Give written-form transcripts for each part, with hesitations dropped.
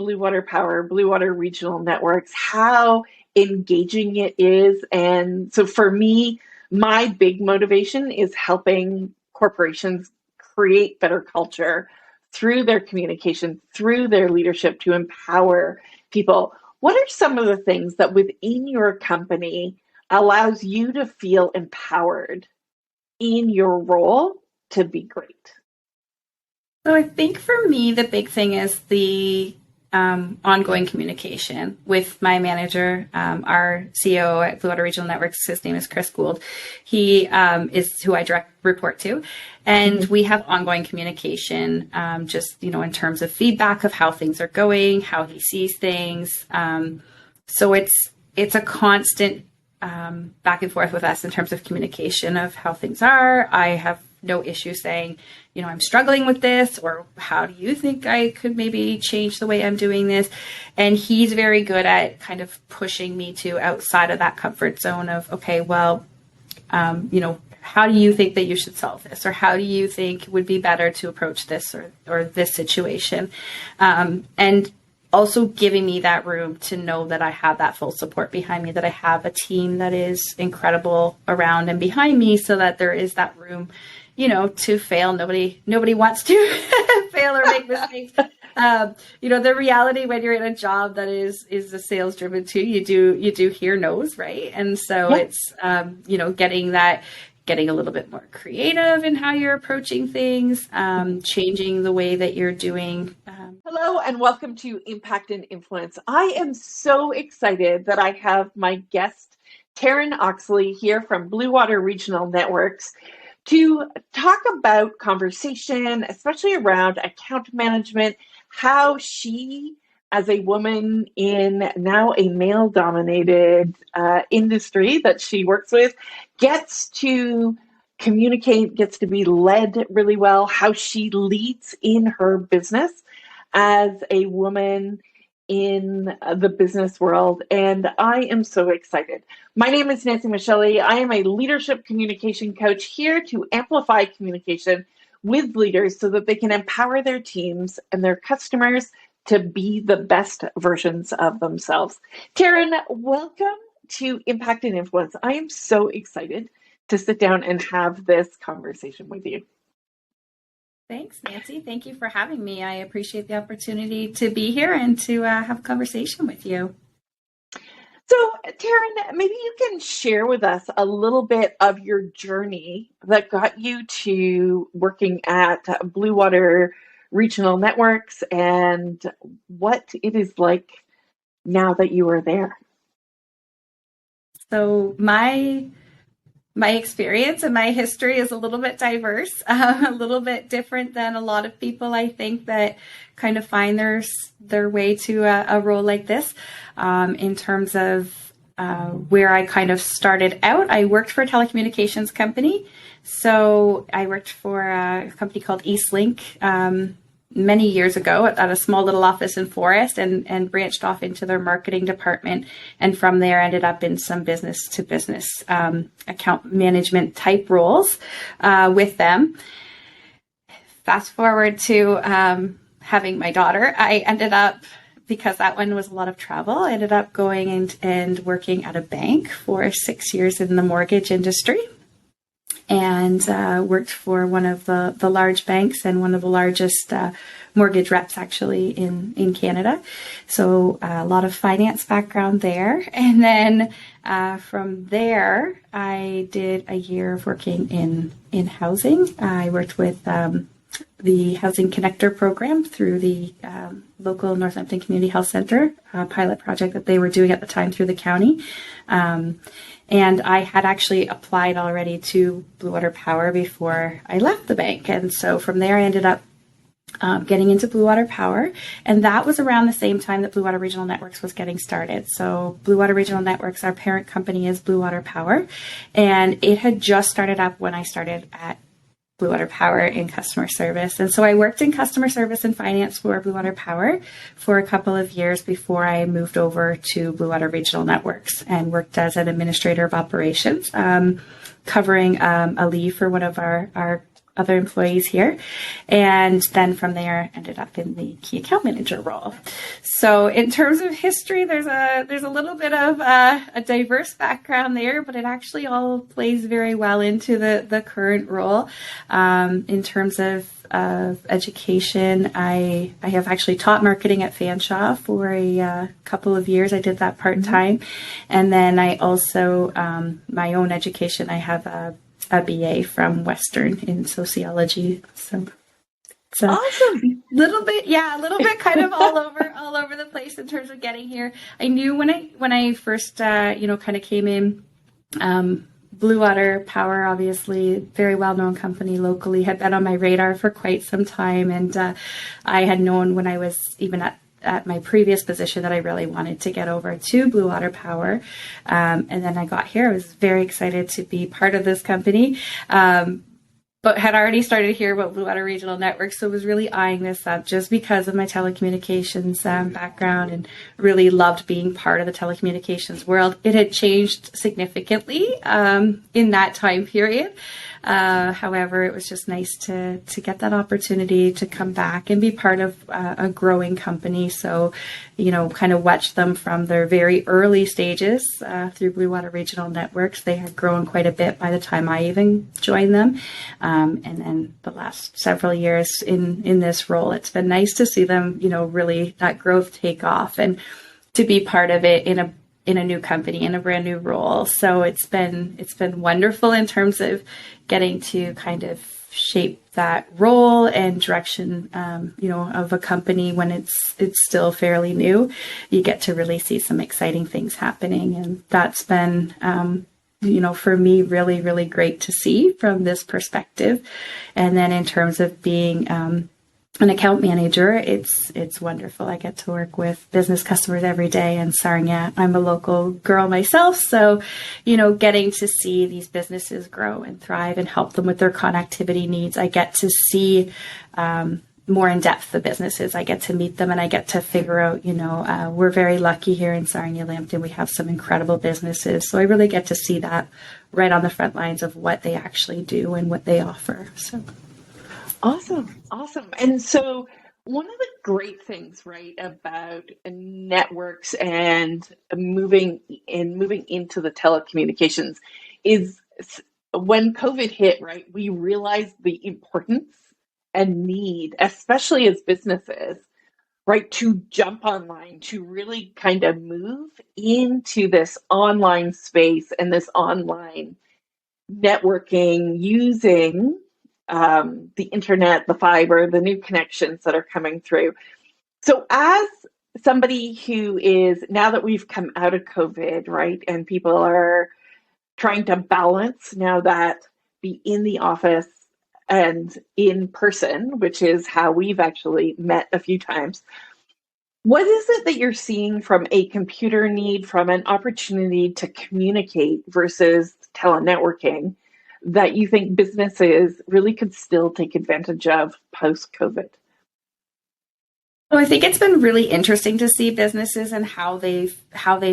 Blue Water Power, Blue Water Regional Networks, how engaging it is. And so for me, my big motivation is helping corporations create better culture through their communication, through their leadership to empower people. What are some of the things that within your company allows you to feel empowered in your role to be great? So I think for me, the big thing is the ongoing communication with my manager, our CEO at Blue Water Regional Networks. His name is Chris Gould. He is who I direct report to. And we have ongoing communication, just, in terms of feedback of how things are going, how he sees things. So it's a constant back and forth with us in terms of communication of how things are. I have no issue saying, I'm struggling with this, or how do you think I could maybe change the way I'm doing this? And he's very good at kind of pushing me to outside of that comfort zone of, okay, well, how do you think that you should solve this? Or how do you think would be better to approach this or this situation? And also giving me that room to know that I have that full support behind me, that I have a team that is incredible around and behind me, so that there is that room, to fail. Nobody wants to fail or make mistakes. The reality when you're in a job that is a sales driven too, you do hear no's, right? And so it's, getting a little bit more creative in how you're approaching things, changing the way that you're doing. Hello, and welcome to Impact and Influence. I am so excited that I have my guest, Tarin Oxley, here from Blue Water Regional Networks to talk about conversation, especially around account management, how she, as a woman in now a male-dominated industry that she works with, gets to communicate, gets to be led really well, how she leads in her business as a woman in the business world. And I am so excited. My name is Nancy Michelle. I am a leadership communication coach here to amplify communication with leaders so that they can empower their teams and their customers to be the best versions of themselves. Tarin, welcome to Impact and Influence. I am so excited to sit down and have this conversation with you. Thanks, Nancy. Thank you for having me. I appreciate the opportunity to be here and to have a conversation with you. So, Tarin, maybe you can share with us a little bit of your journey that got you to working at Blue Water Regional Networks and what it is like now that you are there. So my experience and my history is a little bit diverse, a little bit different than a lot of people, I think, that kind of find their way to a role like this. In terms of where I kind of started out, I worked for a telecommunications company. So I worked for a company called Eastlink many years ago at a small little office in Forest, and branched off into their marketing department. And from there ended up in some business to business account management type roles with them. Fast forward to having my daughter, I ended up, because that one was a lot of travel, I ended up going and working at a bank for 6 years in the mortgage industry. And worked for one of the large banks and one of the largest mortgage reps actually in Canada. So a lot of finance background there. And then from there, I did a year of working in housing. I worked with the Housing Connector program through the local Northampton Community Health Centre pilot project that they were doing at the time through the county. And I had actually applied already to Blue Water Power before I left the bank. And so from there, I ended up getting into Blue Water Power. And that was around the same time that Blue Water Regional Networks was getting started. So Blue Water Regional Networks, our parent company, is Blue Water Power. And it had just started up when I started at Blue Water Power in customer service. And so I worked in customer service and finance for Blue Water Power for a couple of years before I moved over to Blue Water Regional Networks and worked as an administrator of operations, covering a leave for one of our other employees here. And then from there, ended up in the key account manager role. So in terms of history, there's a little bit of a diverse background there, but it actually all plays very well into the current role. In terms of education, I have actually taught marketing at Fanshawe for a couple of years. I did that part-time. And then I also, my own education, I have a BA from Western in sociology. So it's awesome. a little bit kind of all over the place in terms of getting here. I knew when I first, kind of came in, Blue Water Power, obviously, very well-known company locally, had been on my radar for quite some time. And I had known when I was even at my previous position that I really wanted to get over to Blue Water Power. And then I got here. I was very excited to be part of this company. But had already started to hear about Blue Water Regional Network, so was really eyeing this up just because of my telecommunications background, and really loved being part of the telecommunications world. It had changed significantly in that time period. However, it was just nice to get that opportunity to come back and be part of a growing company. So, kind of watched them from their very early stages through Blue Water Regional Networks. They had grown quite a bit by the time I even joined them. And then the last several years in this role, it's been nice to see them, really that growth take off and to be part of it in a new company, in a brand new role. So it's been wonderful in terms of getting to kind of shape that role and direction, of a company when it's still fairly new. You get to really see some exciting things happening, and that's been, for me, really, really great to see from this perspective. And then in terms of being an account manager, it's wonderful. I get to work with business customers every day in Sarnia. I'm a local girl myself, so getting to see these businesses grow and thrive and help them with their connectivity needs. I get to see more in depth the businesses. I get to meet them, and I get to figure out, we're very lucky here in Sarnia Lambton. We have some incredible businesses, so I really get to see that right on the front lines of what they actually do and what they offer. So. Awesome. And so one of the great things, right, about networks and moving into the telecommunications is when COVID hit, right, we realized the importance and need, especially as businesses, right, to jump online, to really kind of move into this online space and this online networking using the internet, the fiber, the new connections that are coming through. So as somebody who is, now that we've come out of COVID, right, and people are trying to balance now that be in the office and in person, which is how we've actually met a few times, what is it that you're seeing from a computer need, from an opportunity to communicate versus telenetworking, that you think businesses really could still take advantage of post-COVID? Well, I think it's been really interesting to see businesses and how they've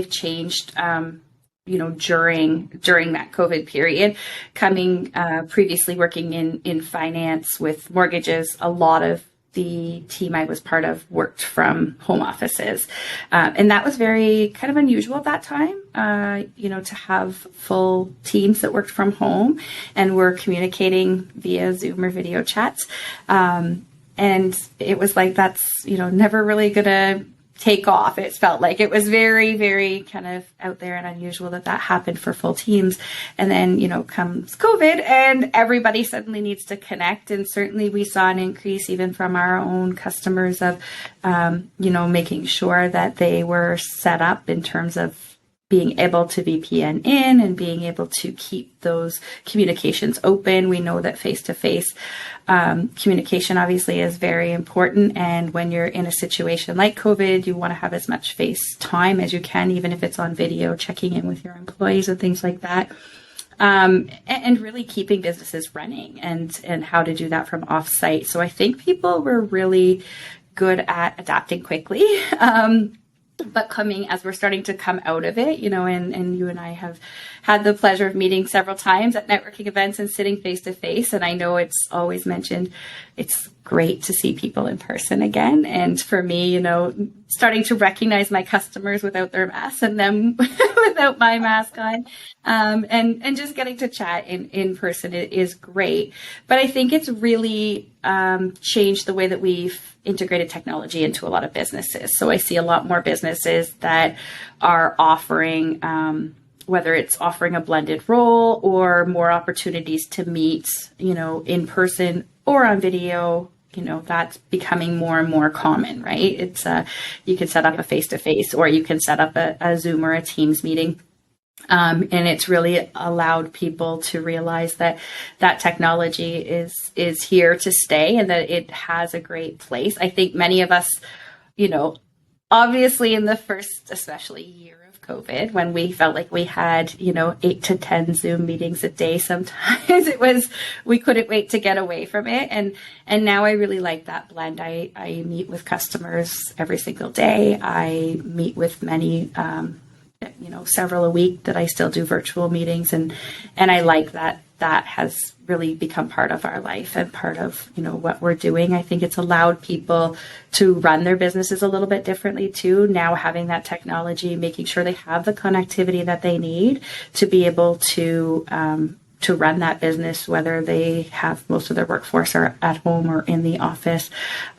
changed, during that COVID period. Coming previously working in finance with mortgages, a lot of the team I was part of worked from home offices. And that was very kind of unusual at that time, to have full teams that worked from home and were communicating via Zoom or video chats. And it was like, that's, never really going to take off. It felt like it was very, very kind of out there and unusual that happened for full teams. And then, comes COVID and everybody suddenly needs to connect. And certainly we saw an increase even from our own customers of, making sure that they were set up in terms of being able to VPN in and being able to keep those communications open. We know that face-to-face communication obviously is very important. And when you're in a situation like COVID, you want to have as much face time as you can, even if it's on video, checking in with your employees and things like that. And really keeping businesses running and how to do that from offsite. So I think people were really good at adapting quickly. But coming as we're starting to come out of it, and you and I have had the pleasure of meeting several times at networking events and sitting face to face. And I know it's always mentioned, it's great to see people in person again. And for me, starting to recognize my customers without their masks and them without my mask on, and just getting to chat in person is great. But I think it's really changed the way that we've integrated technology into a lot of businesses. So I see a lot more businesses that are offering, whether it's offering a blended role or more opportunities to meet, in person or on video. That's becoming more and more common, right? It's you can set up a face-to-face, or you can set up a Zoom or a Teams meeting. And it's really allowed people to realize that technology is here to stay and that it has a great place. I think many of us, obviously in the first, especially year of COVID, when we felt like we had, 8 to 10 Zoom meetings a day, sometimes we couldn't wait to get away from it. And now I really like that blend. I meet with customers every single day. I meet with many, several a week that I still do virtual meetings. And I like that has really become part of our life and part of, what we're doing. I think it's allowed people to run their businesses a little bit differently too. Now having that technology, making sure they have the connectivity that they need to be able to run that business, whether they have most of their workforce are at home or in the office,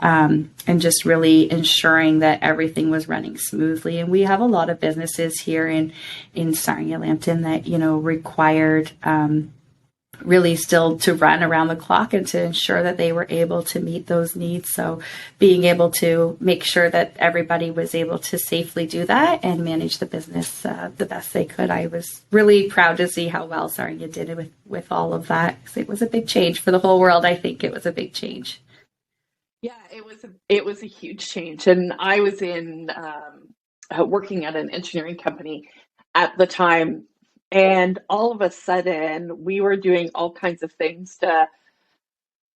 and just really ensuring that everything was running smoothly. And we have a lot of businesses here in Sarnia-Lambton that, required really still to run around the clock and to ensure that they were able to meet those needs. So being able to make sure that everybody was able to safely do that and manage the business the best they could. I was really proud to see how well Sarnia did with all of that. It was a big change for the whole world. I think it was a big change. Yeah, it was a huge change. And I was working at an engineering company at the time. And all of a sudden, we were doing all kinds of things to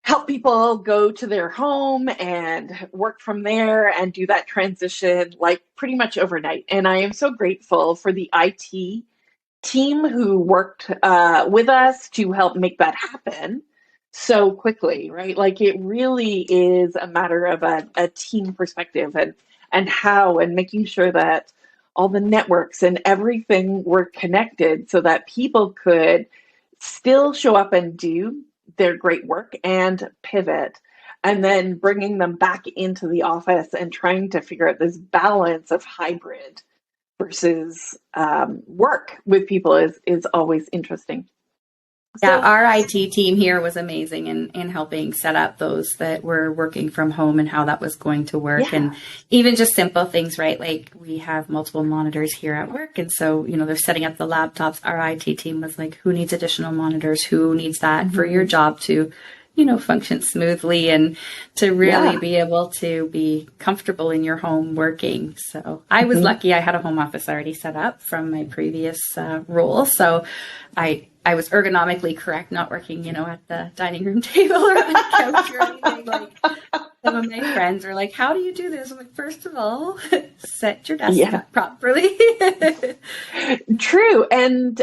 help people go to their home and work from there and do that transition like pretty much overnight. And I am so grateful for the IT team who worked with us to help make that happen so quickly, right? Like it really is a matter of a team perspective and how and making sure that all the networks and everything were connected so that people could still show up and do their great work and pivot, and then bringing them back into the office and trying to figure out this balance of hybrid versus work with people is always interesting. Yeah, our IT team here was amazing in helping set up those that were working from home and how that was going to work. Yeah. And even just simple things, right? Like we have multiple monitors here at work. And so, they're setting up the laptops. Our IT team was like, who needs additional monitors? Who needs that for your job to, function smoothly and to really be able to be comfortable in your home working. So I was lucky I had a home office already set up from my previous role. So I was ergonomically correct, not working, at the dining room table or on the couch or anything. Like some of my friends are like, how do you do this? I'm like, first of all, set your desk up properly. True. And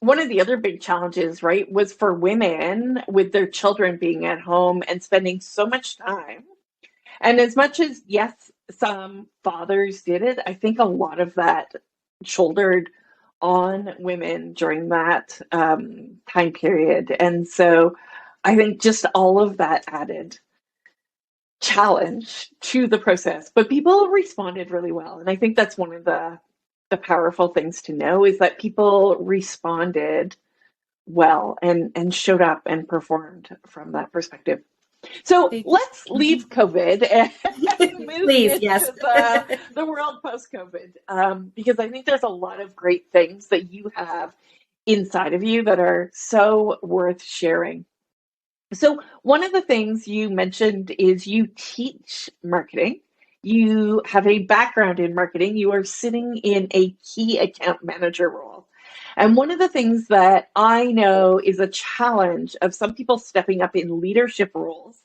one of the other big challenges, right, was for women with their children being at home and spending so much time. And as much as, yes, some fathers did it, I think a lot of that shouldered on women during that time period. And so I think just all of that added challenge to the process. But people responded really well. And I think that's one of the powerful things to know is that people responded well and showed up and performed from that perspective. So let's leave COVID and move into the world post-COVID, because I think there's a lot of great things that you have inside of you that are so worth sharing. So one of the things you mentioned is you teach marketing. You have a background in marketing. You are sitting in a key account manager role. And one of the things that I know is a challenge of some people stepping up in leadership roles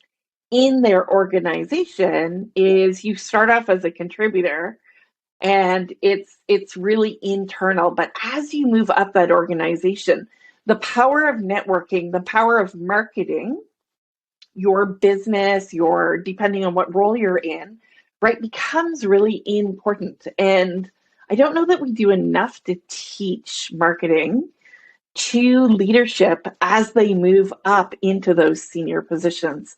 in their organization is you start off as a contributor and it's really internal. But as you move up that organization, the power of networking, the power of marketing your business, your depending on what role you're in, right, becomes really important. And I don't know that we do enough to teach marketing to leadership as they move up into those senior positions.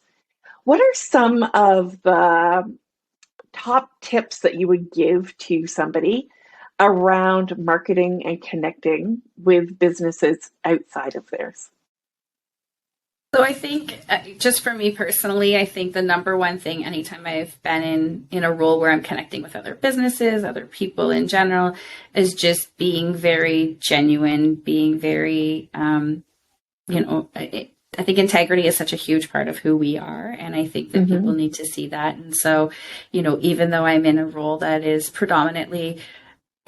What are some of the top tips that you would give to somebody around marketing and connecting with businesses outside of theirs? So I think, just for me personally, I think the number one thing anytime I've been in a role where I'm connecting with other businesses, other people in general, is just being very genuine, being very, I think integrity is such a huge part of who we are. And I think that people need to see that. And so, even though I'm in a role that is predominantly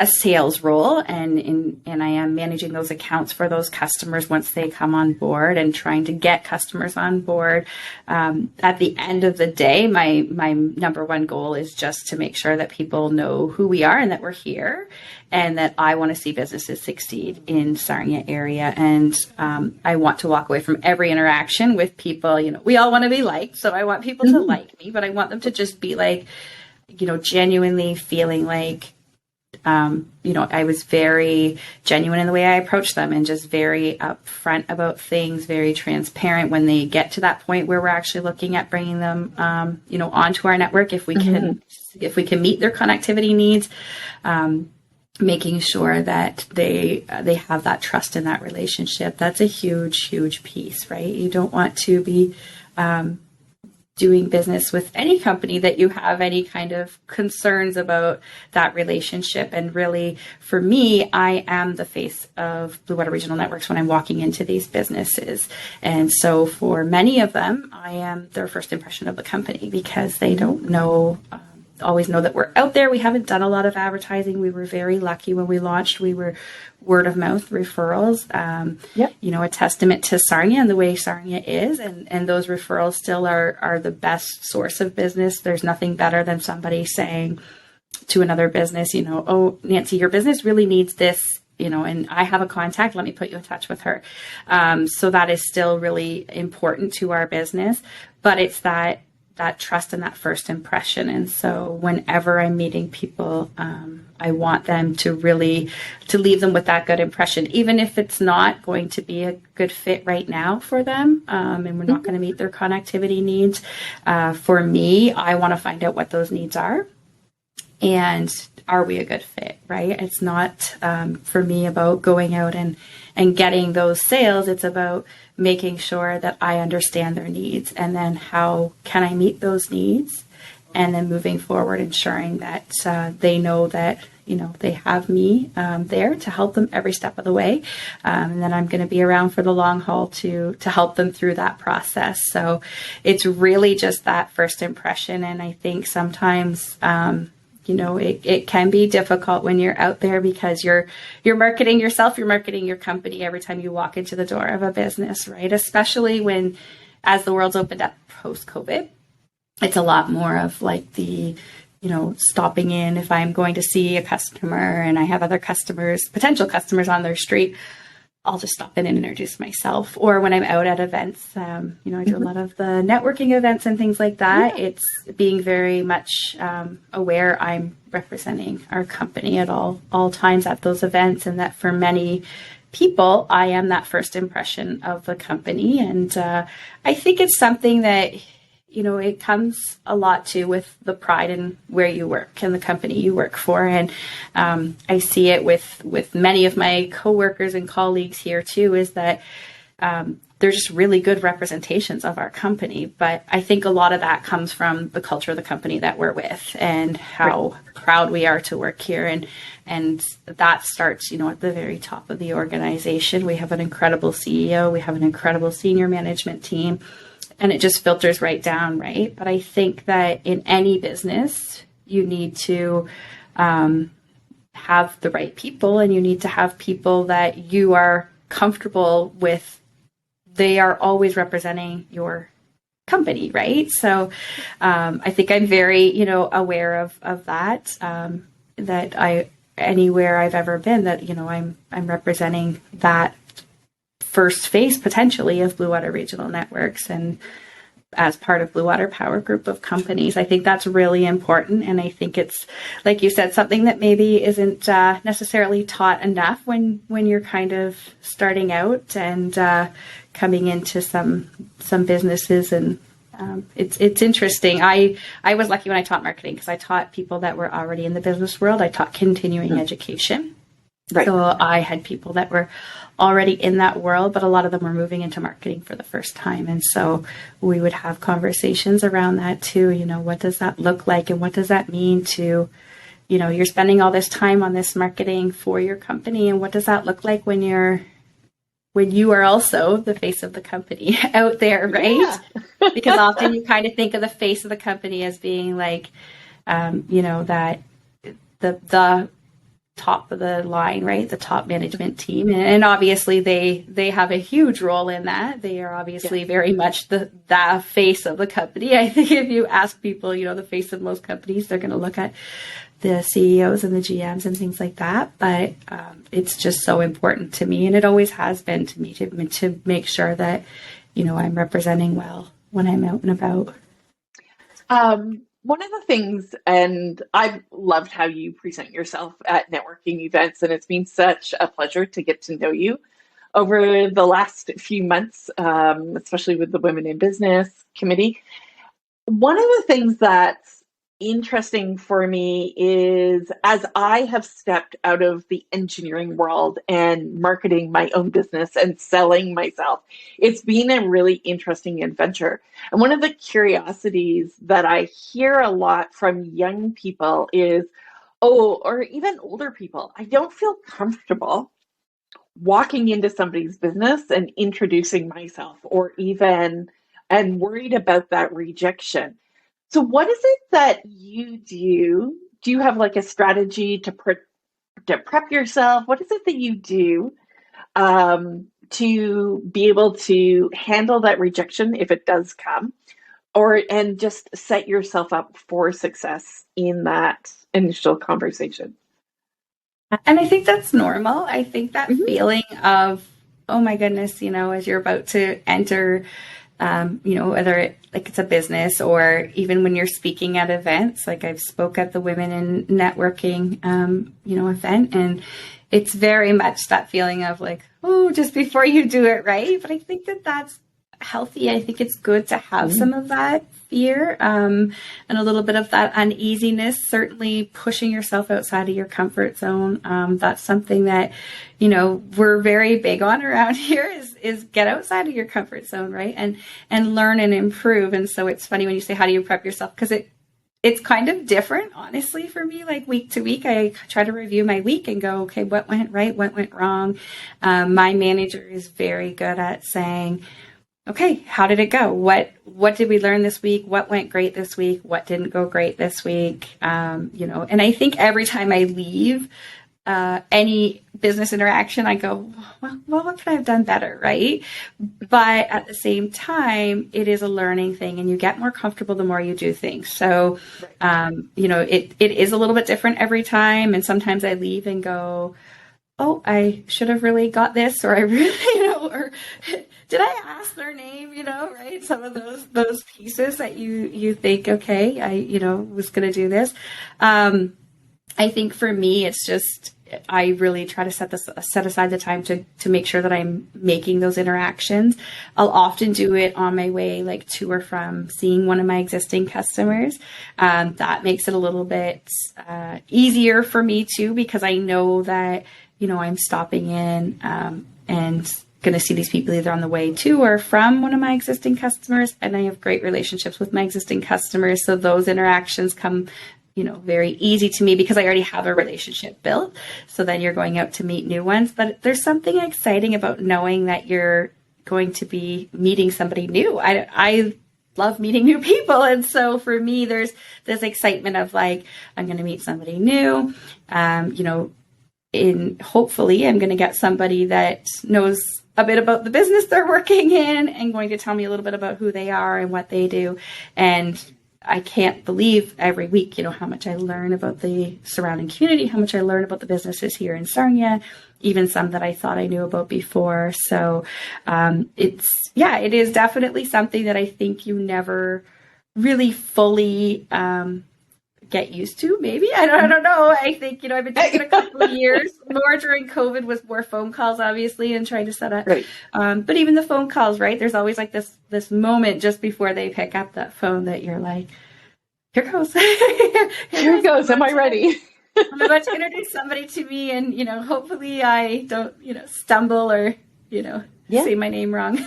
a sales role, and I am managing those accounts for those customers once they come on board and trying to get customers on board. At the end of the day, my number one goal is just to make sure that people know who we are and that we're here, and that I want to see businesses succeed in Sarnia area. And I want to walk away from every interaction with people. We all want to be liked, so I want people to like me, but I want them to just be like, genuinely feeling like, I was very genuine in the way I approached them, and just very upfront about things, very transparent when they get to that point where we're actually looking at bringing them, onto our network. If we can meet their connectivity needs, making sure that they have that trust in that relationship. That's a huge, huge piece, right? You don't want to be, doing business with any company that you have any kind of concerns about that relationship. And really, for me, I am the face of Blue Water Regional Networks when I'm walking into these businesses. And so for many of them, I am their first impression of the company, because they don't always know that we're out there. We haven't done a lot of advertising. We were very lucky when we launched. We were word of mouth referrals, a testament to Sarnia and the way Sarnia is. And those referrals still are the best source of business. There's nothing better than somebody saying to another business, oh, Nancy, your business really needs this, and I have a contact, let me put you in touch with her. So that is still really important to our business, but it's that trust and that first impression. And so whenever I'm meeting people, I want them to leave them with that good impression, even if it's not going to be a good fit right now for them, and we're not going to meet their connectivity needs. For me, I want to find out what those needs are, and are we a good fit, right? It's not, for me, about going out and getting those sales. It's about making sure that I understand their needs, and then how can I meet those needs, and then moving forward, ensuring that they know that they have me there to help them every step of the way, and then I'm going to be around for the long haul to help them through that process. So it's really just that first impression, and I think sometimes it can be difficult when you're out there, because you're marketing yourself, you're marketing your company every time you walk into the door of a business, right? Especially as the world's opened up post-COVID, it's a lot more of like the, stopping in. If I'm going to see a customer and I have other potential customers on their street, I'll just stop in and introduce myself. Or when I'm out at events, I do a lot of the networking events and things like that. Yeah. It's being very much aware I'm representing our company at all times at those events, and that for many people, I am that first impression of the company. And I think it's something that, it comes a lot too with the pride in where you work and the company you work for. And I see it with many of my coworkers and colleagues here too, is that they're just really good representations of our company. But I think a lot of that comes from the culture of the company that we're with, and how proud we are to work here. And that starts, at the very top of the organization. We have an incredible CEO. We have an incredible senior management team. And it just filters right down, right? But I think that in any business, you need to have the right people, and you need to have people that you are comfortable with. They are always representing your company, right? So I think I'm very, aware of that. anywhere I've ever been, that, you know, I'm representing that first face potentially of Blue Water Regional Networks, and as part of Blue Water Power Group of companies. I think that's really important. And I think it's, like you said, something that maybe isn't necessarily taught enough when you're kind of starting out and coming into some businesses. And it's interesting. I was lucky when I taught marketing, because I taught people that were already in the business world. I taught continuing education. Right. So I had people that were already in that world, but a lot of them were moving into marketing for the first time. And so we would have conversations around that too. You know, what does that look like? And what does that mean to, you know, you're spending all this time on this marketing for your company. And what does that look like when you are also the face of the company out there, right? Yeah. Because often you kind of think of the face of the company as being like, you know, that the top of the line, right? The top management team. And obviously they have a huge role in that. They are obviously very much the face of the company. I think if you ask people, you know, the face of most companies, they're going to look at the CEOs and the GMs and things like that. But it's just so important to me. And it always has been to me to make sure that, you know, I'm representing well when I'm out and about. One of the things, and I've loved how you present yourself at networking events, and it's been such a pleasure to get to know you over the last few months, especially with the Women in Business Committee. One of the things that's interesting for me is, as I have stepped out of the engineering world and marketing my own business and selling myself, it's been a really interesting adventure. And one of the curiosities that I hear a lot from young people is, or even older people, I don't feel comfortable walking into somebody's business and introducing myself, or even, and worried about that rejection. So what is it that you do? Do you have like a strategy to prep yourself? What is it that you do to be able to handle that rejection if it does come, and just set yourself up for success in that initial conversation? And I think that's normal. I think that feeling of, oh my goodness, you know, as you're about to enter, you know, whether it's a business or even when you're speaking at events, like I've spoke at the Women in Networking, you know, event, and it's very much that feeling of like, oh, just before you do it, right? But I think that that's healthy. I think it's good to have some of that fear and a little bit of that uneasiness, certainly pushing yourself outside of your comfort zone. That's something that, you know, we're very big on around here is get outside of your comfort zone, right? And learn and improve. And so it's funny when you say, how do you prep yourself? Because it's kind of different, honestly, for me. Like week to week, I try to review my week and go, okay, what went right? What went wrong? My manager is very good at saying, okay, how did it go? What did we learn this week? What went great this week? What didn't go great this week? You know, and I think every time I leave any business interaction, I go, well, what could I have done better, right? But at the same time, it is a learning thing, and you get more comfortable the more you do things. So, you know, it is a little bit different every time. And sometimes I leave and go, oh, I should have really got this, or I really, you know, or did I ask their name, you know, right? Some of those pieces that you think, okay, I, you know, was going to do this. I think for me, it's just, I really try to set aside the time to make sure that I'm making those interactions. I'll often do it on my way, like to or from seeing one of my existing customers. That makes it a little bit easier for me too, because I know that, you know, I'm stopping in and going to see these people either on the way to or from one of my existing customers. And I have great relationships with my existing customers. So those interactions come, you know, very easy to me because I already have a relationship built. So then you're going out to meet new ones. But there's something exciting about knowing that you're going to be meeting somebody new. I love meeting new people. And so for me, there's this excitement of like, I'm going to meet somebody new, you know, hopefully I'm going to get somebody that knows a bit about the business they're working in and going to tell me a little bit about who they are and what they do. And I can't believe every week, how much I learn about the surrounding community, how much I learn about the businesses here in Sarnia, even some that I thought I knew about before. So it is definitely something that I think you never really fully get used to. Maybe I don't know. I think I've been doing it a couple of years. More during COVID was more phone calls, obviously, and trying to set up. Right. But even the phone calls, right? There's always like this moment just before they pick up that phone that you're like, here goes. Here goes. Am I ready? I'm about to introduce somebody to me, and hopefully I don't stumble or say my name wrong.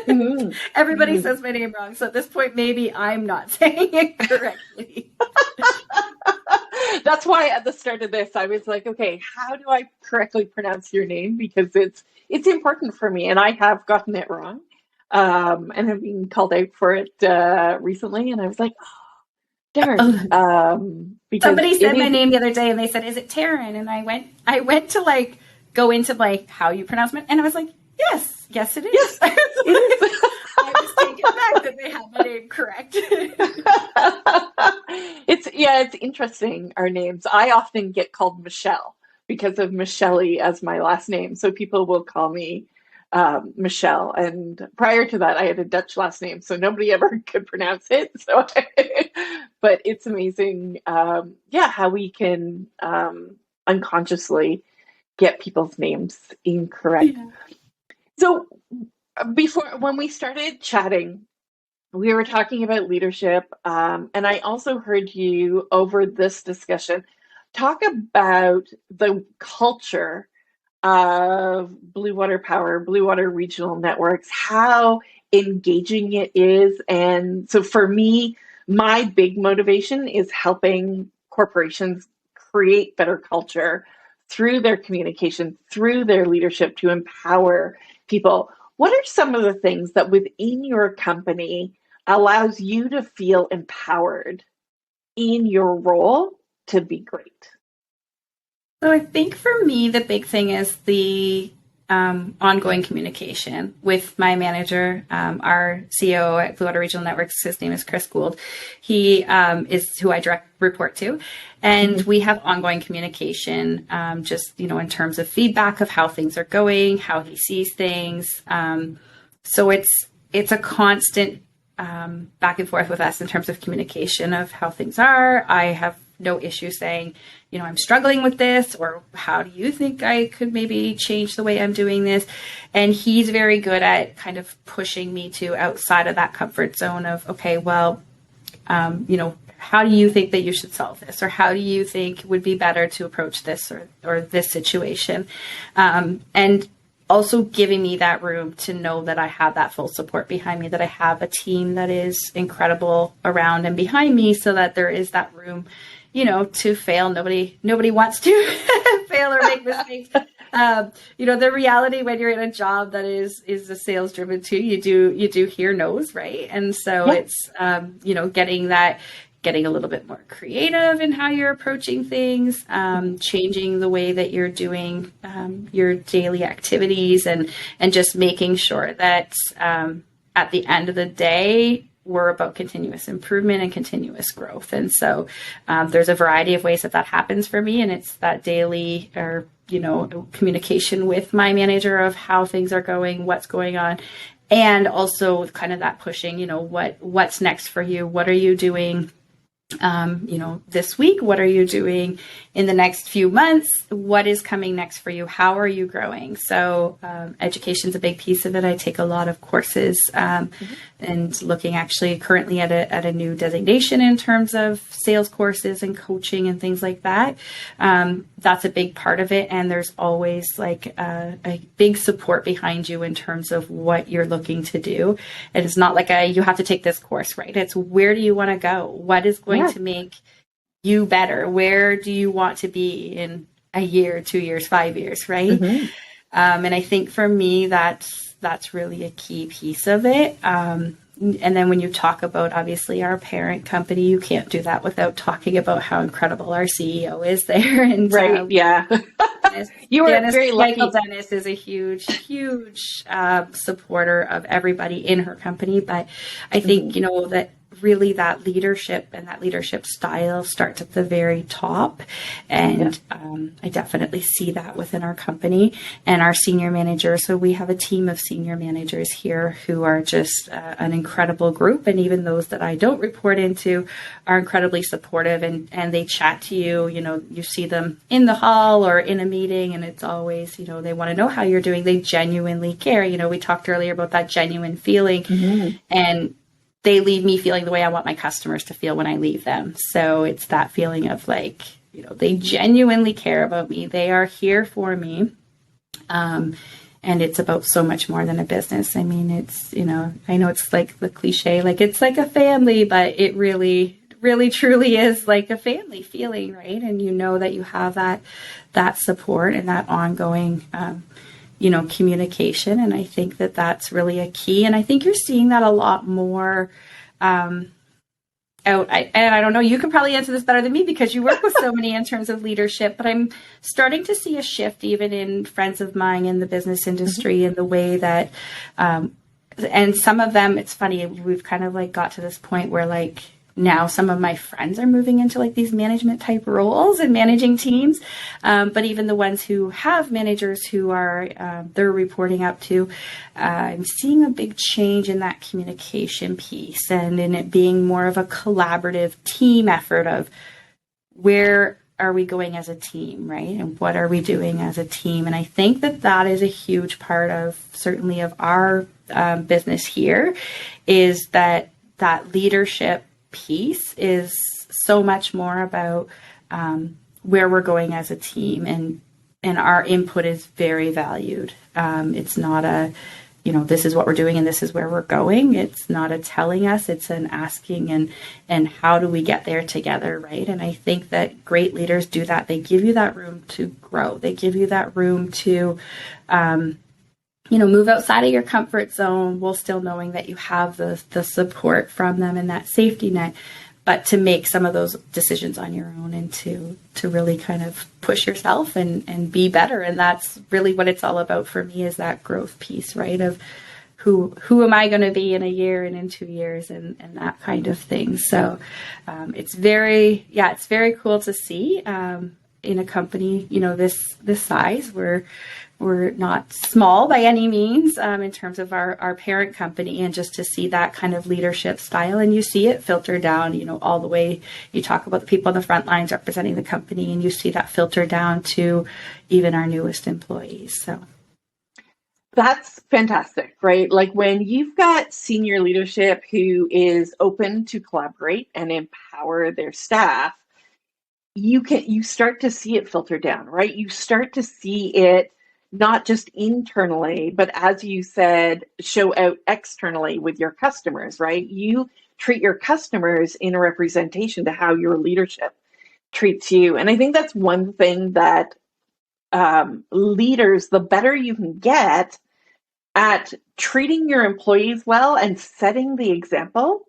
Mm-hmm. Everybody mm-hmm. says my name wrong, so at this point maybe I'm not saying it correctly. That's why at the start of this I was like, okay, how do I correctly pronounce your name, because it's important for me, and I have gotten it wrong, and have been called out for it recently, and I was like, oh, darn. Because somebody said my name the other day, and they said, is it Tarin? And I went to like go into like how you pronounce it, and I was like, yes it is. Yes, it is. I was taken back that they have my name correct. It's interesting, our names. I often get called Michelle because of Michelle as my last name, so people will call me Michelle. And prior to that, I had a Dutch last name, so nobody ever could pronounce it. So, but it's amazing, how we can unconsciously get people's names incorrect. Yeah. So when we started chatting, we were talking about leadership, and I also heard you over this discussion talk about the culture of Blue Water Power, Blue Water Regional Networks, how engaging it is. And so for me, my big motivation is helping corporations create better culture through their communication, through their leadership, to empower people. What are some of the things that within your company allows you to feel empowered in your role to be great? So I think for me, the big thing is the ongoing communication with my manager, our CEO at Blue Water Regional Networks. His name is Chris Gould. He is who I direct report to. And mm-hmm. we have ongoing communication, in terms of feedback of how things are going, how he sees things. So it's a constant back and forth with us in terms of communication of how things are. I have no issue saying, I'm struggling with this, or how do you think I could maybe change the way I'm doing this? And he's very good at kind of pushing me to outside of that comfort zone of, okay, well, how do you think that you should solve this? Or how do you think would be better to approach this or this situation? And also giving me that room to know that I have that full support behind me, that I have a team that is incredible around and behind me, so that there is that room, to fail. Nobody wants to fail or make mistakes. The reality when you're in a job that is a sales driven too, you do hear no's, right? And so it's, getting a little bit more creative in how you're approaching things, changing the way that you're doing your daily activities, and just making sure that at the end of the day, we're about continuous improvement and continuous growth. And so there's a variety of ways that happens for me. And it's that daily communication with my manager of how things are going, what's going on. And also kind of that pushing, what's next for you? What are you doing this week? What are you doing in the next few months? What is coming next for you? How are you growing? So education is a big piece of it. I take a lot of courses and looking actually currently at a new designation in terms of sales courses and coaching and things like that. That's a big part of it. And there's always like a big support behind you in terms of what you're looking to do. And it's not like you have to take this course, right? It's where do you want to go? What is going to make you better? Where do you want to be in a year, 2 years, 5 years, right? Mm-hmm. And I think for me, that's really a key piece of it. And then when you talk about, obviously, our parent company, you can't do that without talking about how incredible our CEO is there. And right, yeah. You were very lucky. Michael Dennis is a huge supporter of everybody in her company. But I think, that really that leadership and that leadership style starts at the very top. And I definitely see that within our company and our senior managers. So we have a team of senior managers here who are just an incredible group. And even those that I don't report into are incredibly supportive, and they chat to you. You know, you see them in the hall or in a meeting, and it's always, you know, they want to know how you're doing. They genuinely care. You know, we talked earlier about that genuine feeling, and they leave me feeling the way I want my customers to feel when I leave them. So it's that feeling of like, you know, they genuinely care about me. They are here for me. And it's about so much more than a business. I mean, it's, you know, I know it's like the cliche, like it's like a family, but it really truly is like a family feeling, right? And you know that you have that support and that ongoing, you know, communication. And I think that that's really a key. And I think you're seeing that a lot more out. And I don't know, you can probably answer this better than me because you work with so many in terms of leadership, but I'm starting to see a shift even in friends of mine in the business industry in the way that, and some of them, it's funny, we've kind of like got to this point where like, now some of my friends are moving into like these management type roles and managing teams. But even the ones who have managers who are, they're reporting up to, I'm seeing a big change in that communication piece and in it being more of a collaborative team effort of where are we going as a team, right? And what are we doing as a team? And I think that that is a huge part of certainly of our business here is that leadership piece is so much more about where we're going as a team, and our input is very valued. It's not a, you know, this is what we're doing and this is where we're going. It's not a telling us, it's an asking and how do we get there together, right? And I think that great leaders do that. They give you that room to grow. They give you that room to you know, move outside of your comfort zone while still knowing that you have the support from them and that safety net, but to make some of those decisions on your own and to really kind of push yourself and be better. And that's really what it's all about for me, is that growth piece, right? Of who am I going to be in a year and in 2 years and that kind of thing. So it's very cool to see in a company, you know, this size. We're not small by any means in terms of our parent company, and just to see that kind of leadership style, and you see it filter down, you know, all the way. You talk about the people on the front lines representing the company, and you see that filter down to even our newest employees. So that's fantastic, right? Like when you've got senior leadership who is open to collaborate and empower their staff, you start to see it filter down, right? You start to see it not just internally, but as you said, show out externally with your customers, right? You treat your customers in a representation to how your leadership treats you. And I think that's one thing that leaders, the better you can get at treating your employees well and setting the example,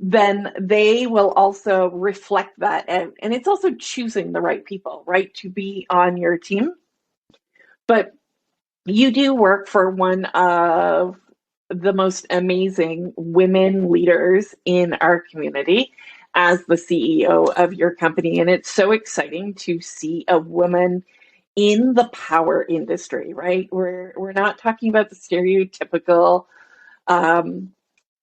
then they will also reflect that out. And it's also choosing the right people, right, to be on your team. But you do work for one of the most amazing women leaders in our community as the CEO of your company. And it's so exciting to see a woman in the power industry, right? We're not talking about the stereotypical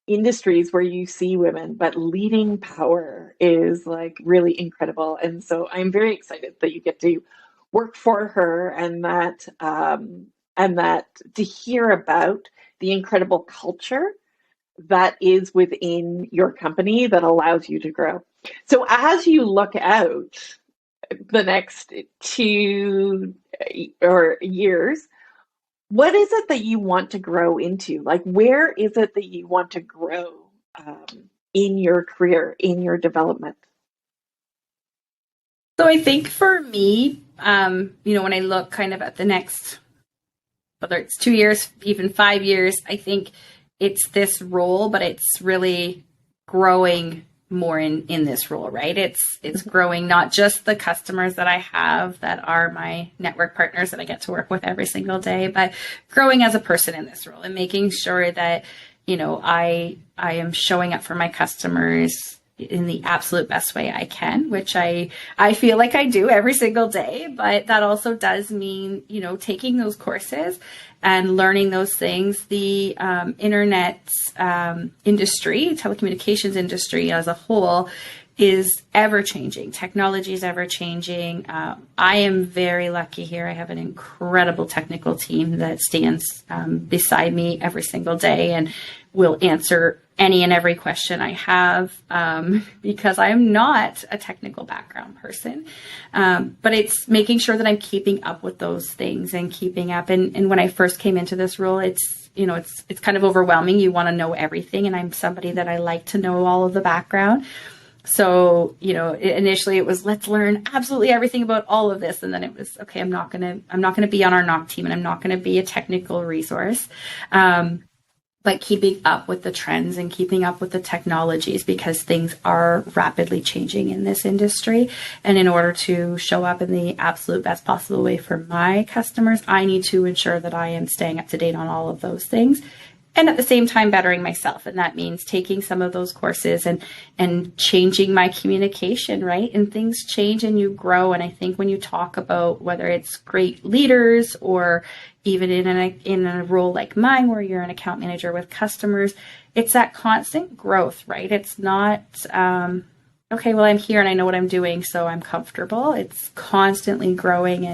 industries where you see women, but leading power is like really incredible. And so I'm very excited that you get to work for her, and that to hear about the incredible culture that is within your company that allows you to grow. So as you look out the next 2 or years, what is it that you want to grow into? Like, where is it that you want to grow in your career, in your development? So I think for me, you know, when I look kind of at the next, whether it's 2 years, even 5 years, I think it's this role, but it's really growing more in this role, right? It's growing not just the customers that I have that are my network partners that I get to work with every single day, but growing as a person in this role and making sure that, I am showing up for my customers in the absolute best way I can, which I feel like I do every single day. But that also does mean, taking those courses and learning those things. The internet industry, telecommunications industry as a whole, is ever changing. Technology is ever changing. I am very lucky here. I have an incredible technical team that stands beside me every single day and will answer any and every question I have, because I am not a technical background person. But it's making sure that I'm keeping up with those things and keeping up. And when I first came into this role, it's kind of overwhelming. You want to know everything. And I'm somebody that I like to know all of the background. So, initially it was, let's learn absolutely everything about all of this. And then it was, okay, I'm not going to be on our NOC team, and I'm not going to be a technical resource. But keeping up with the trends and keeping up with the technologies, because things are rapidly changing in this industry. And in order to show up in the absolute best possible way for my customers, I need to ensure that I am staying up to date on all of those things. And at the same time, bettering myself. And that means taking some of those courses and changing my communication, right? And things change and you grow. And I think when you talk about whether it's great leaders or even in a role like mine, where you're an account manager with customers, it's that constant growth, right? It's not, okay, well, I'm here and I know what I'm doing, so I'm comfortable. It's constantly growing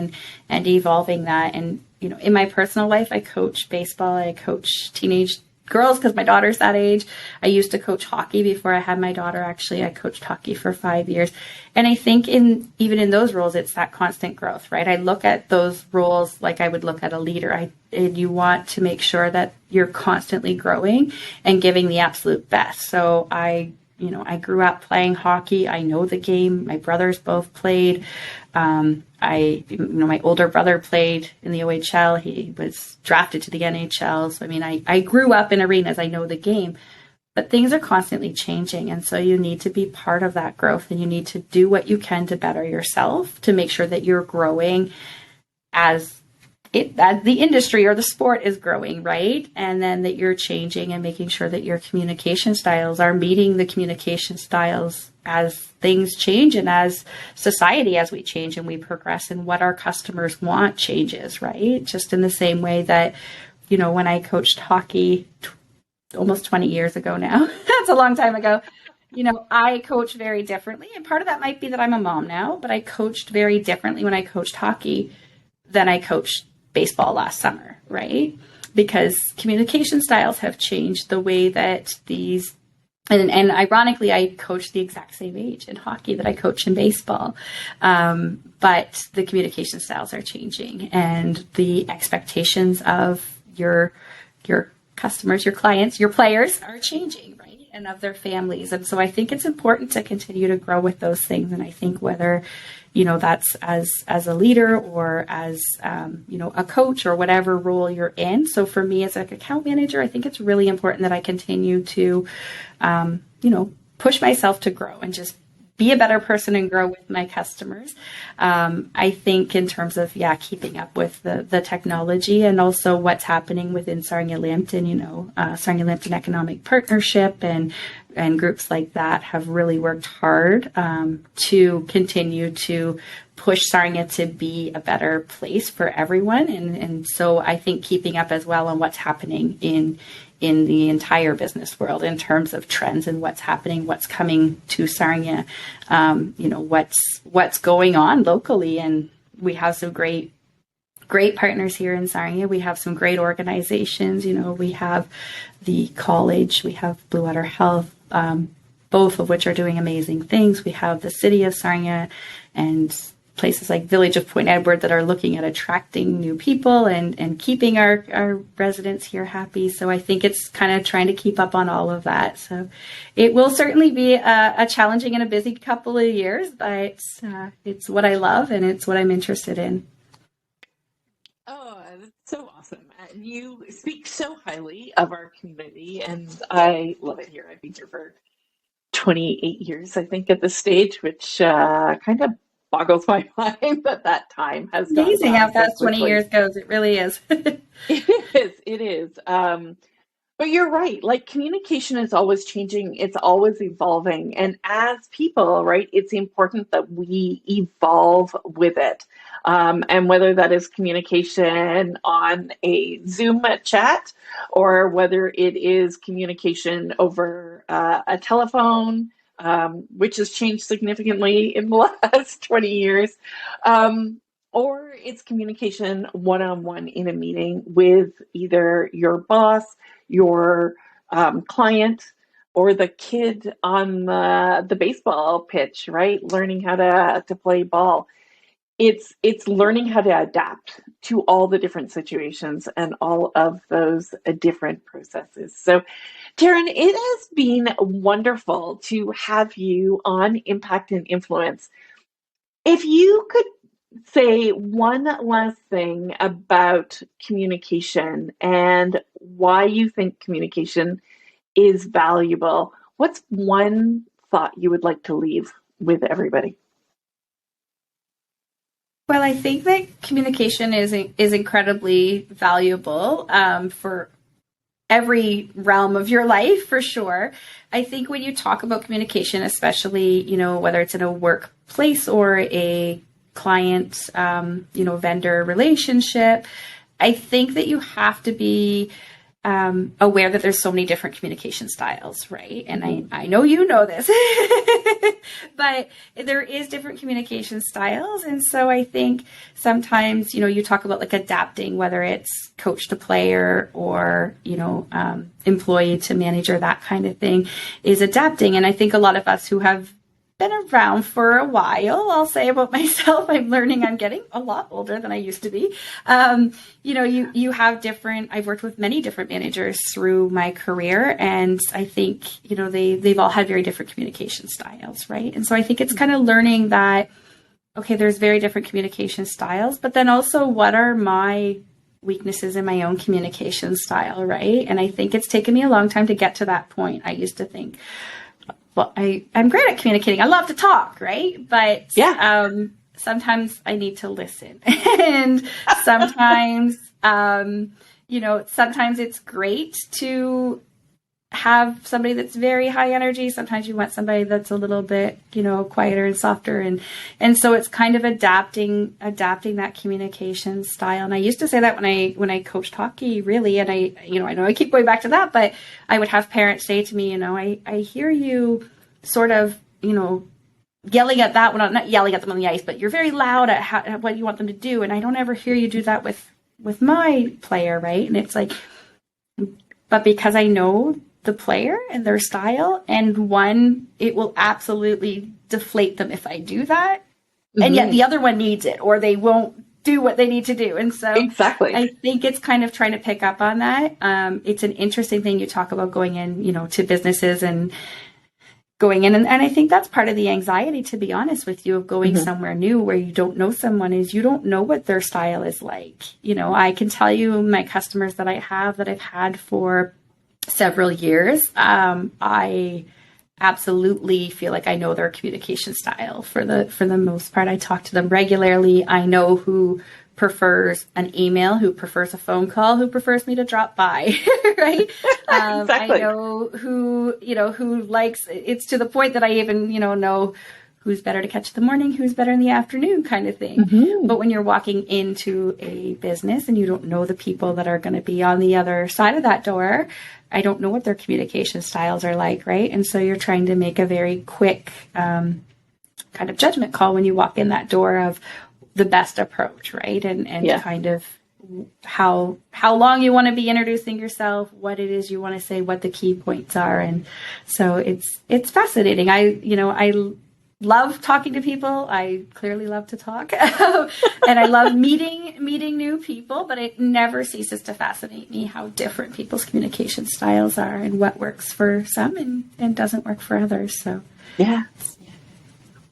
and evolving that. And in my personal life, I coach baseball. I coach teenage girls because my daughter's that age. I used to coach hockey before I had my daughter. Actually, I coached hockey for 5 years. And I think even in those roles, it's that constant growth, right? I look at those roles like I would look at a leader. And you want to make sure that you're constantly growing and giving the absolute best. So I grew up playing hockey. I know the game. My brothers both played. My older brother played in the OHL. He was drafted to the NHL. So, I grew up in arenas. I know the game, but things are constantly changing. And so you need to be part of that growth, and you need to do what you can to better yourself, to make sure that you're growing as the industry or the sport is growing, right? And then that you're changing and making sure that your communication styles are meeting the communication styles as things change and as society, as we change and we progress, and what our customers want changes, right? Just in the same way that, when I coached hockey almost 20 years ago now, that's a long time ago, I coach very differently. And part of that might be that I'm a mom now, but I coached very differently when I coached hockey than I coached baseball last summer, right? Because communication styles have changed, the way that these, and ironically, I coach the exact same age in hockey that I coach in baseball. But the communication styles are changing, and the expectations of your customers, your clients, your players are changing, right? And of their families. And so I think it's important to continue to grow with those things. And I think whether that's as a leader or as, a coach or whatever role you're in. So for me as an account manager, I think it's really important that I continue to, push myself to grow and just be a better person and grow with my customers. I think in terms of, keeping up with the technology and also what's happening within Sarnia-Lambton, Sarnia-Lambton Economic Partnership and groups like that have really worked hard to continue to push Sarnia to be a better place for everyone. And so I think keeping up as well on what's happening in the entire business world in terms of trends and what's happening, what's coming to Sarnia, what's going on locally. And we have some great partners here in Sarnia. We have some great organizations. We have the college, we have Blue Water Health, both of which are doing amazing things. We have the city of Sarnia and places like Village of Point Edward that are looking at attracting new people and keeping our residents here happy. So I think it's kind of trying to keep up on all of that. So it will certainly be a challenging and a busy couple of years, but it's what I love and it's what I'm interested in. Oh, that's so awesome. And you speak so highly of our community, and I love it here. I've been here for 28 years, I think, at this stage, which kind of boggles my mind that time has gone by. Amazing how fast 20 years goes. It really is. It is. But you're right. Like communication is always changing, it's always evolving. And as people, right, it's important that we evolve with it. And whether that is communication on a Zoom chat or whether it is communication over a telephone, which has changed significantly in the last 20 years, or it's communication one on one in a meeting with either your boss, your client, or the kid on the baseball pitch, right? Learning how to play ball. It's learning how to adapt to all the different situations and all of those different processes. So, Tarin, it has been wonderful to have you on Impact and Influence. If you could say one last thing about communication and why you think communication is valuable, what's one thought you would like to leave with everybody? Well, I think that communication is incredibly valuable for every realm of your life, for sure. I think when you talk about communication, especially, whether it's in a workplace or a client, vendor relationship, I think that you have to be aware that there's so many different communication styles, right? And I know you know this, but there is different communication styles. And so I think sometimes, you talk about like adapting, whether it's coach to player or, employee to manager, that kind of thing is adapting. And I think a lot of us who have been around for a while, I'll say about myself, I'm learning, I'm getting a lot older than I used to be. You have different, I've worked with many different managers through my career, and I think, they've all had very different communication styles, right? And so I think it's kind of learning that, okay, there's very different communication styles, but then also what are my weaknesses in my own communication style, right? And I think it's taken me a long time to get to that point. I used to think, well, I'm great at communicating. I love to talk, right? But sometimes I need to listen. And sometimes, sometimes it's great to have somebody that's very high energy. Sometimes you want somebody that's a little bit, quieter and softer. And so it's kind of adapting that communication style. And I used to say that when I coached hockey, really. And I know I keep going back to that, but I would have parents say to me, I hear you sort of, yelling at that one, not yelling at them on the ice, but you're very loud at what you want them to do. And I don't ever hear you do that with my player. Right. And it's like, but because I know the player and their style, and one, it will absolutely deflate them if I do that. Mm-hmm. And yet the other one needs it, or they won't do what they need to do. And so exactly, I think it's kind of trying to pick up on that. It's an interesting thing you talk about going in, to businesses and going in. And I think that's part of the anxiety, to be honest with you, of going mm-hmm. somewhere new where you don't know someone, is you don't know what their style is like. I can tell you my customers that I've had for several years, I absolutely feel like I know their communication style for the most part. I talk to them regularly. I know who prefers an email, who prefers a phone call, who prefers me to drop by, right? Exactly. I know who likes, it's to the point that I even, know who's better to catch in the morning, who's better in the afternoon, kind of thing. Mm-hmm. But when you're walking into a business and you don't know the people that are going to be on the other side of that door, I don't know what their communication styles are like, right? And so you're trying to make a very quick kind of judgment call when you walk in that door of the best approach, right? And kind of how long you want to be introducing yourself, what it is you want to say, what the key points are. And so it's fascinating. I love talking to people. I clearly love to talk. And I love meeting new people, but it never ceases to fascinate me how different people's communication styles are and what works for some and doesn't work for others. So yeah.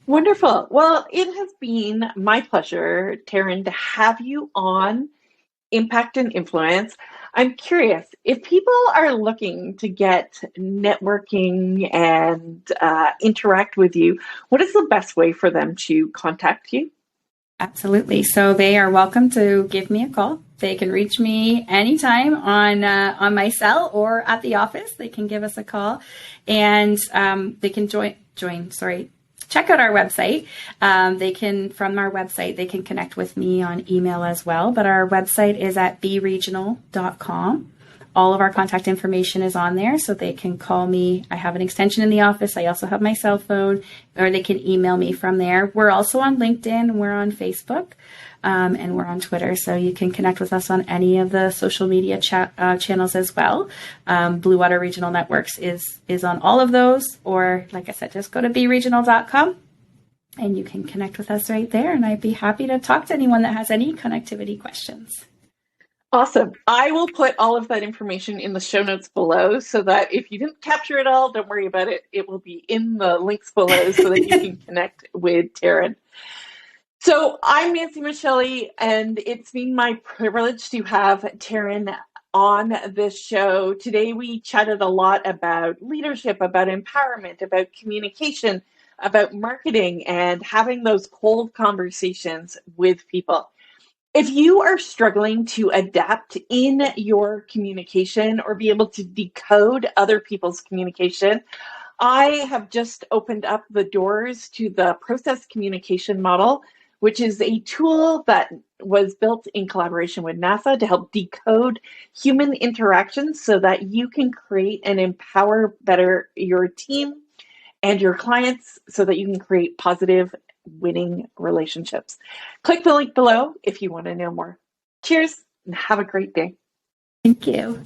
Wonderful. Well, it has been my pleasure, Tarin, to have you on Impact and Influence. I'm curious, if people are looking to get networking and interact with you, what is the best way for them to contact you? Absolutely. So they are welcome to give me a call. They can reach me anytime on my cell or at the office. They can give us a call, and they can check out our website. From our website, they can connect with me on email as well. But our website is at beregional.com. All of our contact information is on there, so they can call me. I have an extension in the office. I also have my cell phone, or they can email me from there. We're also on LinkedIn. We're on Facebook, and we're on Twitter, so you can connect with us on any of the social media channels as well. Blue Water Regional Networks is on all of those, or like I said, just go to beregional.com and you can connect with us right there. And I'd be happy to talk to anyone that has any connectivity questions. Awesome. I will put all of that information in the show notes below so that if you didn't capture it all, don't worry about it. It will be in the links below so that you can connect with Tarin. So I'm Nancy Michelli, and it's been my privilege to have Tarin on this show. Today we chatted a lot about leadership, about empowerment, about communication, about marketing, and having those cold conversations with people. If you are struggling to adapt in your communication or be able to decode other people's communication, I have just opened up the doors to the process communication model, which is a tool that was built in collaboration with NASA to help decode human interactions so that you can create and empower better your team and your clients so that you can create positive winning relationships. Click the link below if you want to know more. Cheers and have a great day. Thank you.